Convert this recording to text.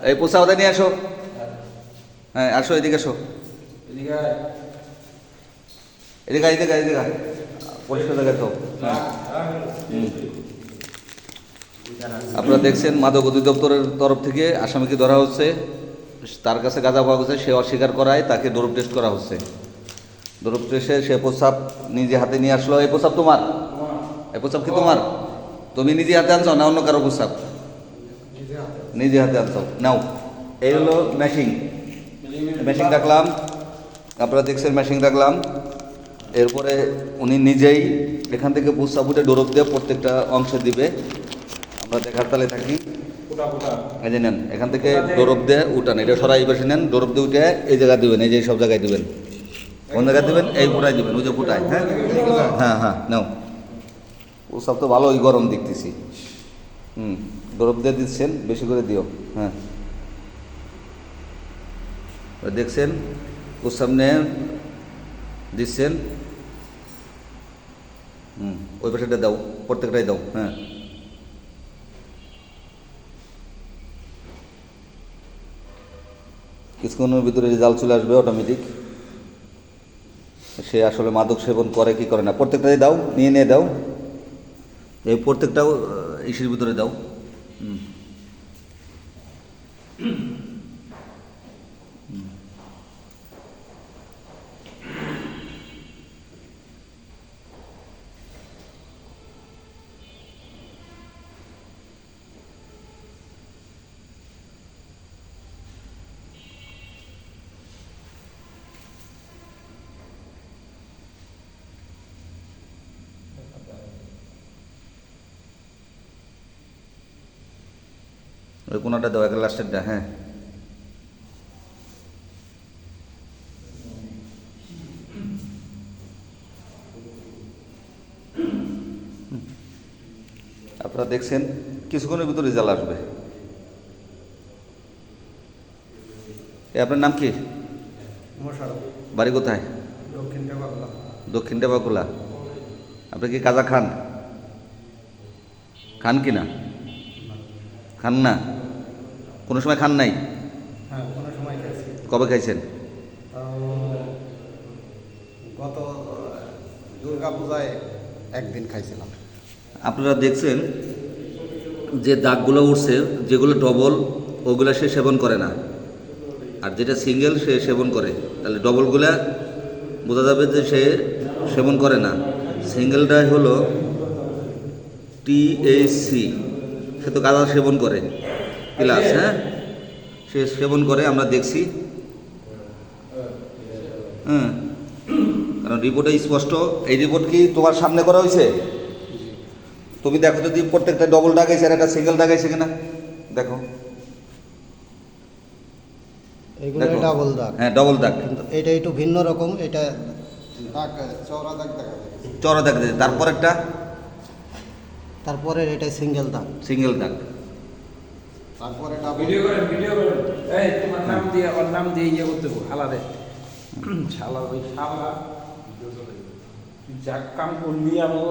এই পোষা ওদের নিয়ে আসো। হ্যাঁ আসো, এদিকে আসো, এদিকে এদিকে এদিকে এদিকে পরিষ্কার জায়গায় তো। আপনারা দেখছেন মাদক অধিদপ্তরের তরফ থেকে আসামিকে ধরা হচ্ছে, তার কাছে গাঁজা পাওয়া গেছে, সে অস্বীকার করায় তাকে ডোপ টেস্ট করা হচ্ছে। ডোপ টেস্টে সে প্রস্রাব নিজে হাতে নিয়ে আসলো। এই প্রস্রাব তোমার? এই প্রস্রাব কি তোমার? তুমি নিজে হাতে আনছো না অন্য কারো প্রস্রাব? নিজে হাতে আনছো। নাও, এই হলো মেশিন। মেশিন রাখলাম, আপনারা দেখছেন মেশিন রাখলাম। এরপরে উনি নিজেই এখান থেকে প্রস্রাব উঠে ডোরপ দিয়ে প্রত্যেকটা অংশে দিবে। আমরা দেখার তালে থাকি। এই যে নেন, এখান থেকে ডোরপ দিয়ে উঠান, এটা সরাই বেশি নেন, ডোরপ দিয়ে উঠে এই জায়গায় দিবেন, এই যে সব জায়গায় দিবেন। কোন জায়গায় দিবেন? এই ফুটায় দিবেন, ওই যে ফুটায়। হ্যাঁ হ্যাঁ হ্যাঁ, নাও। প্রস্রাব তো ভালোই গরম দেখতেছি। ডোরপ দিয়ে দিচ্ছেন, বেশি করে দিও। হ্যাঁ, দেখছেন প্রস্রাব নিয়ে দিচ্ছেন। ওই পাশেটা দাও, প্রত্যেকটাই দাও। হ্যাঁ, কিছুক্ষণের ভিতরে রেজাল্ট চলে আসবে অটোমেটিক। সে আসলে মাদক সেবন করে কি করে না, প্রত্যেকটাই দাও, নিয়ে নিয়ে দাও। এই প্রত্যেকটাও ইসের ভিতরে দাও। ওই কোনোটা দাও, একটা লাস্টেরটা। হ্যাঁ, আপনারা দেখছেন কিছুক্ষণের ভিতরে রেজাল্ট আসবে। আপনার নাম কি? বাড়ি কোথায়? দক্ষিণ টেপাকুলা। আপনি কি কাজা খান? খান কি না? খান না? কোনো সময় খান নাই? কবে খাইছেন? গত দুর্গা পূজায় একদিন খাইছিলাম। আপনারা দেখছেন যে দাগগুলো উঠছে, যেগুলো ডবল ওগুলো সে সেবন করে না, আর যেটা সিঙ্গেল সে সেবন করে। তাহলে ডবলগুলা বোঝা যাবে যে সে সেবন করে না। সিঙ্গেলটাই হলো THC, সে তো গাঁজা সেবন করে প্লাস। হ্যাঁ, সে সেবন করে, আমরা দেখছি। হ্যাঁ, কারণ রিপোর্টে স্পষ্ট। এই রিপোর্ট কি তোমার সামনে করা হয়েছে? তুমি দেখো যদি প্রত্যেকটা ডবল দাগ আছে আর একটা সিঙ্গেল দাগ আছে কিনা, দেখো। এগুলো ডাবল দাগ। হ্যাঁ, ডবল দাগ, কিন্তু এটা একটু ভিন্ন রকম। এটা দাগ চওড়া দাগ দেখা যাচ্ছে। চড়া দাগ দিয়েছে। তারপর একটা, তারপরে এটা সিঙ্গেল দাগ। সিঙ্গেল দাগ। তারপরে ডাবল। ভিডিও করেন, ভিডিও করেন। এই তোমার নাম দিয়ে, ওর নাম দিয়ে ইয়ে করতে হবে হালারে। শালা ওই শালা যাক কাম করলি আমার